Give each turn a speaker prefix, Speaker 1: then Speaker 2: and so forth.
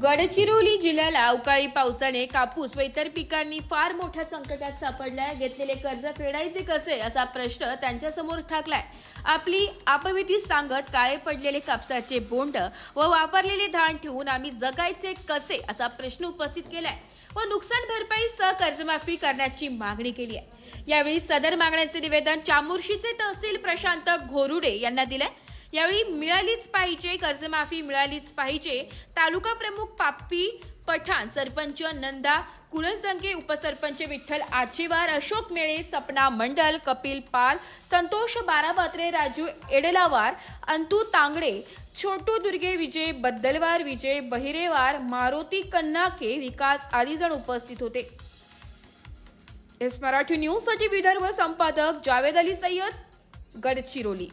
Speaker 1: गडचिरोली जिल्ह्याला अवकाळी पावसाने कापूस व इतर पिकांनी फार मोठ्या संकटात सापडलाय। घेतलेले कर्ज फेडायचे कसे असा प्रश्न त्यांच्यासमोर ठाकलाय। आपली अपविती सांगत काळे पडलेले कापसाचे बोंड व वापरलेले धान ठेवून आम्ही जगायचे कसे असा प्रश्न उपस्थित केलाय व नुकसान भरपाई सह कर्जमाफी करण्याची मागणी केली आहे। यावेळी सदर मागण्यांचे निवेदन चामोर्शीचे तहसील प्रशांत घोरुडे यांना दिले। यावेळी मिळालीच पाहिजे, कर्जमाफी मिळालीच पाहिजे, तालुका प्रमुख पाप्पी पठाण, सरपंच नंदा कुळसंके, उपसरपंच विठ्ठल आचेवार, अशोक मेळे, सपना मंडल, कपिल पाल, संतोष बारापात्रे, राजू एडलावार, अंतू तांगडे, छोटू दुर्गे, विजय बद्दलवार, विजय बहिरेवार, मारुती कन्नाके, विकास आदी जण उपस्थित होते। एस मराठी न्यूज साठी विदर्भ संपादक जावेद अली सय्यद, गडचिरोली।